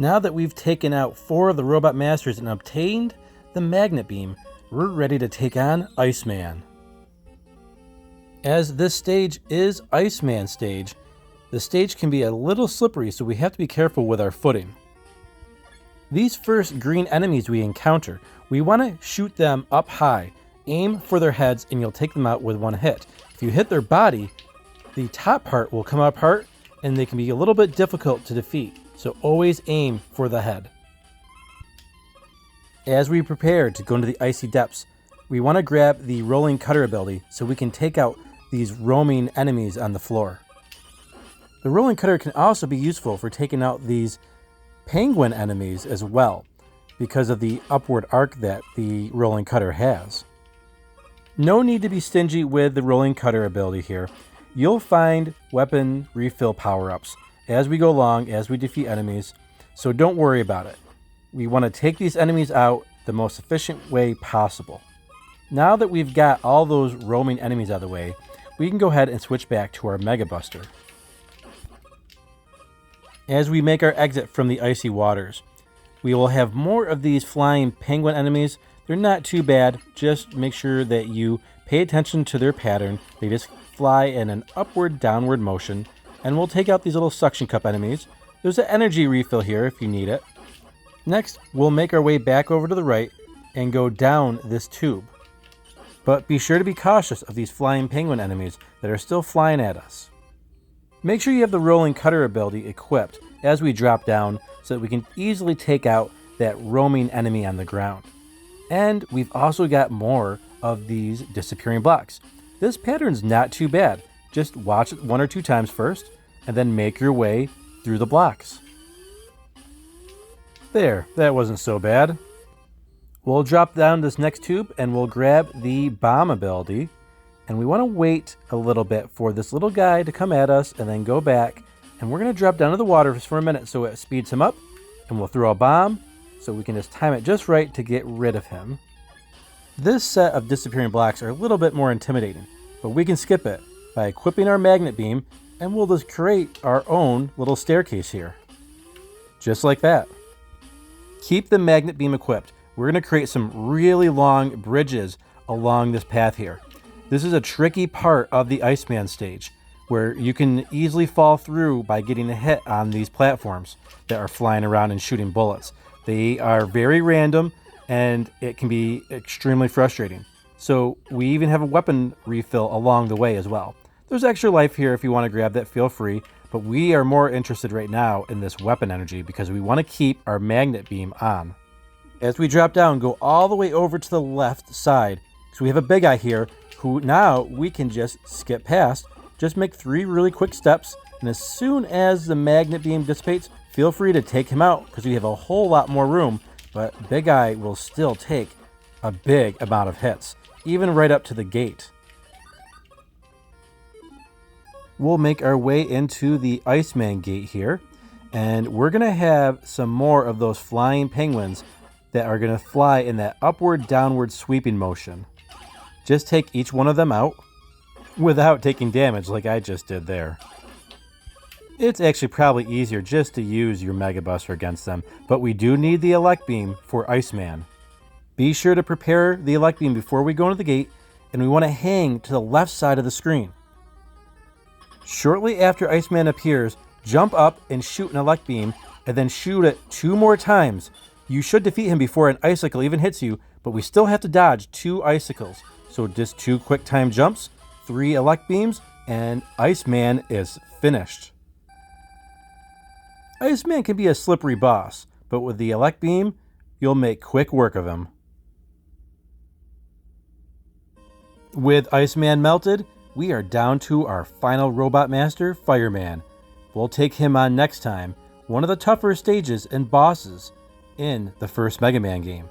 Now that we've taken out 4 of the Robot Masters and obtained the Magnet Beam, we're ready to take on Iceman. As this stage is Iceman stage, the stage can be a little slippery, so we have to be careful with our footing. These first green enemies we encounter, we want to shoot them up high, aim for their heads, and you'll take them out with one hit. If you hit their body, the top part will come apart and they can be a little bit difficult to defeat, so always aim for the head. As we prepare to go into the icy depths, we want to grab the rolling cutter ability so we can take out these roaming enemies on the floor. The rolling cutter can also be useful for taking out these penguin enemies as well, because of the upward arc that the rolling cutter has. No need to be stingy with the rolling cutter ability here. You'll find weapon refill power-ups as we go along, as we defeat enemies, so don't worry about it. We want to take these enemies out the most efficient way possible. Now that we've got all those roaming enemies out of the way, we can go ahead and switch back to our Mega Buster. As we make our exit from the icy waters, we will have more of these flying penguin enemies. They're not too bad, just make sure that you pay attention to their pattern. They just fly in an upward-downward motion, and we'll take out these little suction cup enemies. There's an energy refill here if you need it. Next, we'll make our way back over to the right and go down this tube. But be sure to be cautious of these flying penguin enemies that are still flying at us. Make sure you have the rolling cutter ability equipped as we drop down so that we can easily take out that roaming enemy on the ground. And we've also got more of these disappearing blocks. This pattern's not too bad. Just watch it 1 or 2 times first and then make your way through the blocks. There, that wasn't so bad. We'll drop down this next tube and we'll grab the bomb ability. And we want to wait a little bit for this little guy to come at us and then go back. And we're going to drop down to the water just for a minute so it speeds him up. And we'll throw a bomb so we can just time it just right to get rid of him. This set of disappearing blocks are a little bit more intimidating, but we can skip it by equipping our magnet beam, and we'll just create our own little staircase here. Just like that. Keep the magnet beam equipped. We're going to create some really long bridges along this path here. This is a tricky part of the Iceman stage, where you can easily fall through by getting a hit on these platforms that are flying around and shooting bullets. They are very random, and it can be extremely frustrating. So we even have a weapon refill along the way as well. There's extra life here if you want to grab that, feel free, but we are more interested right now in this weapon energy because we want to keep our magnet beam on. As we drop down, go all the way over to the left side. So we have a big guy here who now we can just skip past. Just make 3 really quick steps, and as soon as the magnet beam dissipates, feel free to take him out because we have a whole lot more room, but Big Eye will still take a big amount of hits, even right up to the gate. We'll make our way into the Iceman gate here, and we're going to have some more of those flying penguins that are going to fly in that upward-downward sweeping motion. Just take each one of them out without taking damage like I just did there. It's actually probably easier just to use your Mega Buster against them, but we do need the Elect Beam for Iceman. Be sure to prepare the Elect Beam before we go into the gate, and we want to hang to the left side of the screen. Shortly after Iceman appears, jump up and shoot an Elect Beam, and then shoot it 2 more times. You should defeat him before an icicle even hits you, but we still have to dodge 2 icicles. So just 2 quick time jumps, 3 Elect Beams, and Iceman is finished. Iceman can be a slippery boss, but with the Elect Beam, you'll make quick work of him. With Iceman melted, we are down to our final Robot Master, Fireman. We'll take him on next time, one of the tougher stages and bosses in the first Mega Man game.